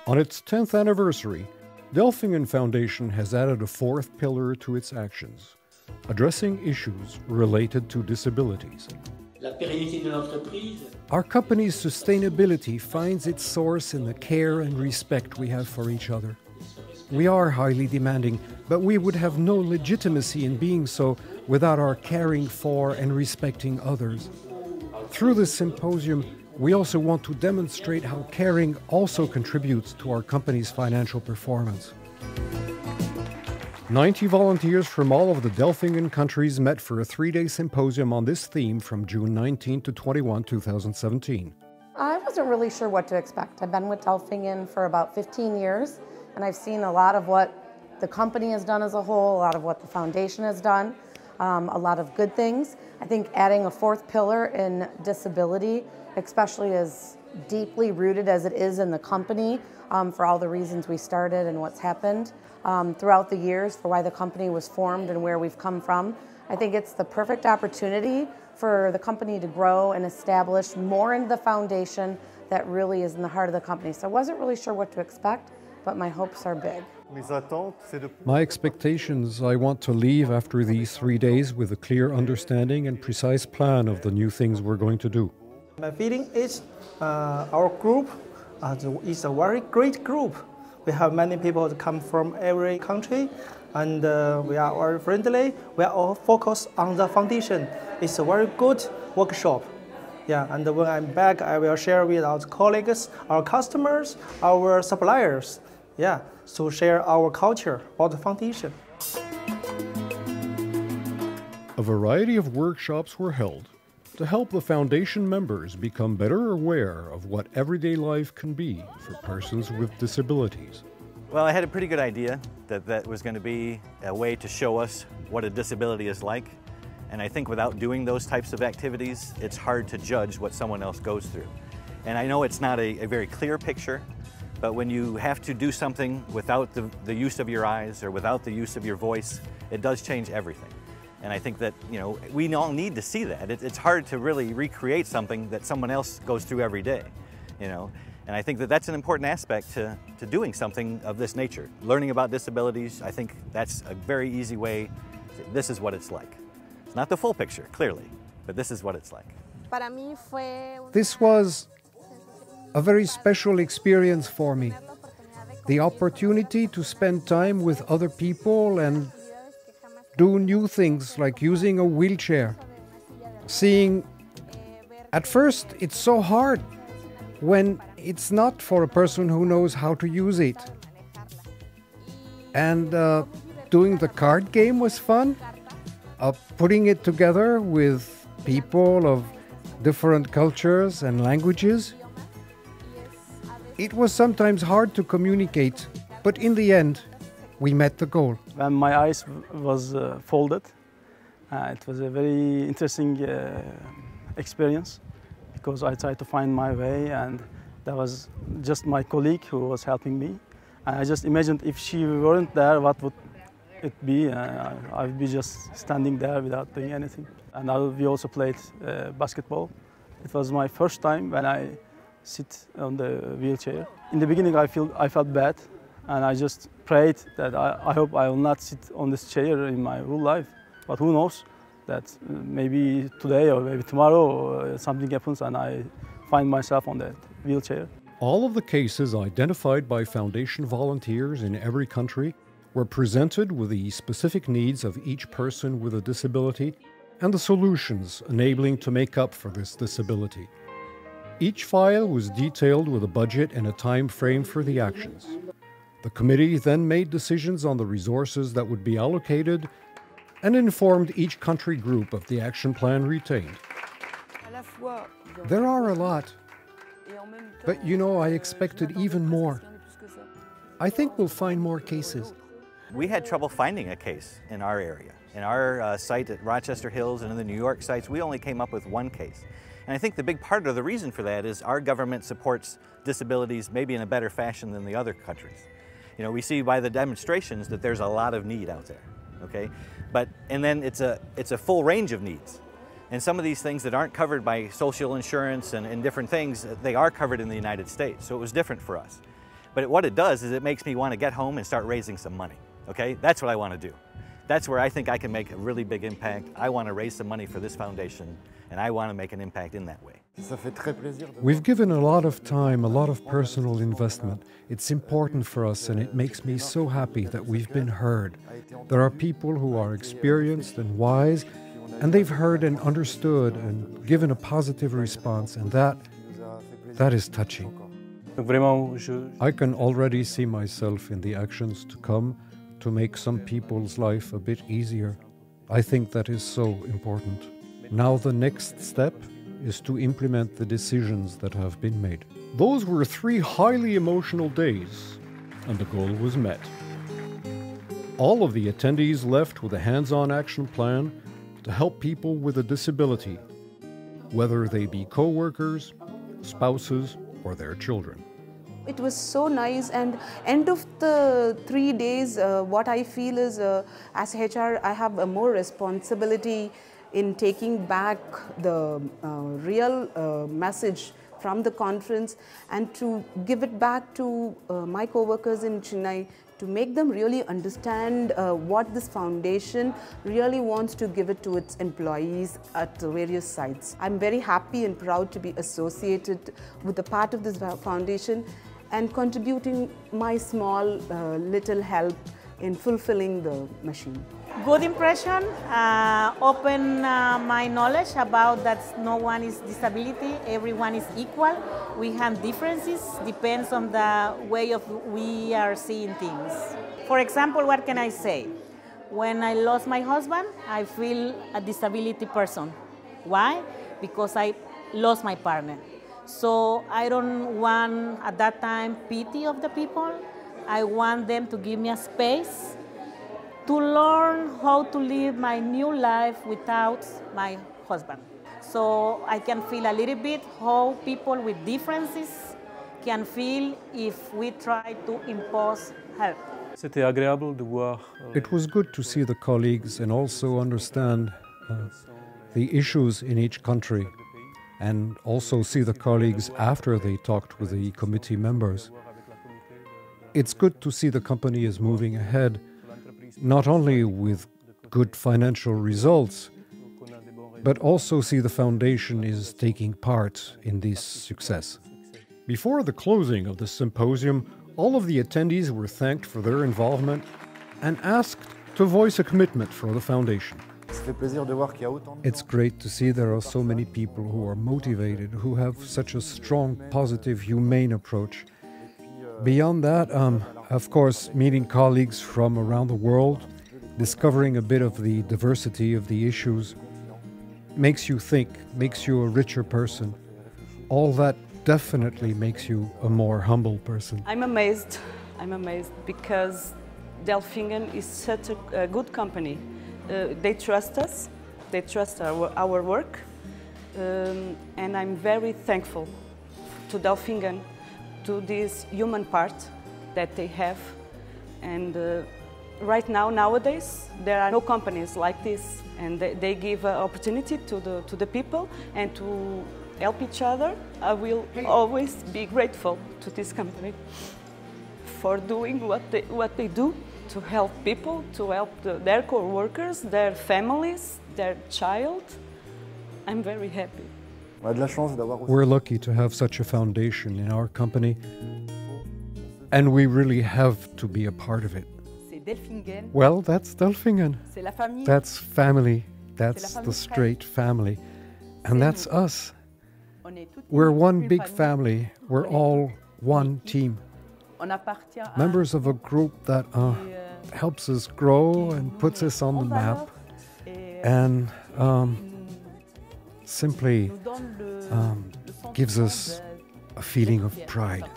On its 10th anniversary, DELFINGEN Foundation has added a fourth pillar to its actions, addressing issues related to disabilities. Our company's sustainability finds its source in the care and respect we have for each other. We are highly demanding, but we would have no legitimacy in being so without our caring for and respecting others. Through this symposium, we also want to demonstrate how caring also contributes to our company's financial performance. 90 volunteers from all of the DELFINGEN countries met for a 3-day symposium on this theme from June 19 to 21, 2017. I wasn't really sure what to expect. I've been with DELFINGEN for about 15 years, and I've seen a lot of what the company has done as a whole, a lot of what the foundation has done, a lot of good things. I think adding a fourth pillar in disability, especially as deeply rooted as it is in the company, for all the reasons we started and what's happened throughout the years, for why the company was formed and where we've come from. I think it's the perfect opportunity for the company to grow and establish more into the foundation that really is in the heart of the company. So I wasn't really sure what to expect, but my hopes are big. My expectations, I want to leave after these 3 days with a clear understanding and precise plan of the new things we're going to do. My feeling is our group is a very great group. We have many people that come from every country, and we are very friendly. We are all focused on the foundation. It's a very good workshop. Yeah, and when I'm back, I will share with our colleagues, our customers, our suppliers. Yeah, to share our culture about the foundation. A variety of workshops were held to help the foundation members become better aware of what everyday life can be for persons with disabilities. Well, I had a pretty good idea that was going to be a way to show us what a disability is like. And I think without doing those types of activities, it's hard to judge what someone else goes through. And I know it's not a very clear picture, but when you have to do something without the use of your eyes or without the use of your voice, it does change everything. And I think that, we all need to see that. It's hard to really recreate something that someone else goes through every day, And I think that that's an important aspect to doing something of this nature. Learning about disabilities, I think that's a very easy way. This is what it's like. It's not the full picture, clearly, but this is what it's like. This was a very special experience for me. The opportunity to spend time with other people and do new things like using a wheelchair. Seeing, at first it's so hard when it's not for a person who knows how to use it. And doing the card game was fun. Putting it together with people of different cultures and languages. It was sometimes hard to communicate, but in the end, we met the goal. When my eyes was folded, it was a very interesting experience because I tried to find my way, and that was just my colleague who was helping me. And I just imagined if she weren't there, what would it be? I would be just standing there without doing anything. And we also played basketball. It was my first time when I sit on the wheelchair. In the beginning, I felt bad. And I just prayed that I hope I will not sit on this chair in my whole life. But who knows, that maybe today or maybe tomorrow something happens and I find myself on that wheelchair. All of the cases identified by foundation volunteers in every country were presented with the specific needs of each person with a disability and the solutions enabling to make up for this disability. Each file was detailed with a budget and a time frame for the actions. The committee then made decisions on the resources that would be allocated and informed each country group of the action plan retained. There are a lot, but I expected even more. I think we'll find more cases. We had trouble finding a case in our area. In our site at Rochester Hills and in the New York sites, we only came up with one case. And I think the big part of the reason for that is our government supports disabilities maybe in a better fashion than the other countries. We see by the demonstrations that there's a lot of need out there, okay? And then it's a full range of needs. And some of these things that aren't covered by social insurance and different things, they are covered in the United States, so it was different for us. But what it does is it makes me want to get home and start raising some money, okay? That's what I want to do. That's where I think I can make a really big impact. I want to raise some money for this foundation, and I want to make an impact in that way. We've given a lot of time, a lot of personal investment. It's important for us, and it makes me so happy that we've been heard. There are people who are experienced and wise, and they've heard and understood and given a positive response, and that is touching. I can already see myself in the actions to come to make some people's life a bit easier. I think that is so important. Now the next step is to implement the decisions that have been made. Those were 3 highly emotional days, and the goal was met. All of the attendees left with a hands-on action plan to help people with a disability, whether they be co-workers, spouses, or their children. It was so nice, and end of the 3 days, what I feel is as HR, I have a more responsibility in taking back the real message from the conference and to give it back to my co-workers in Chennai to make them really understand what this foundation really wants to give it to its employees at the various sites. I'm very happy and proud to be associated with a part of this foundation and contributing my small little help in fulfilling the mission. Good impression, open my knowledge about that no one is disability, everyone is equal. We have differences, depends on the way of we are seeing things. For example, what can I say? When I lost my husband, I feel a disability person. Why? Because I lost my partner. So I don't want, at that time, pity of the people. I want them to give me a space to learn how to live my new life without my husband. So I can feel a little bit how people with differences can feel if we try to impose help. It was good to see the colleagues and also understand the issues in each country, and also see the colleagues after they talked with the committee members. It's good to see the company is moving ahead, not only with good financial results, but also see the foundation is taking part in this success. Before the closing of the symposium, all of the attendees were thanked for their involvement and asked to voice a commitment for the foundation. It's great to see there are so many people who are motivated, who have such a strong, positive, humane approach. Beyond that, of course, meeting colleagues from around the world, discovering a bit of the diversity of the issues, makes you think, makes you a richer person. All that definitely makes you a more humble person. I'm amazed because DELFINGEN is such a good company. They trust us, they trust our work, and I'm very thankful to DELFINGEN, to this human part that they have. And right now, nowadays, there are no companies like this, and they give opportunity to the people and to help each other. I will always be grateful to this company for doing what they do to help people, to help their co-workers, their families, their child. I'm very happy. We're lucky to have such a foundation in our company, and we really have to be a part of it. Well, that's DELFINGEN. That's family. That's the straight family. And that's us. We're one big family. We're all one team. Members of a group that helps us grow and puts us on the map, and simply gives us a feeling of pride.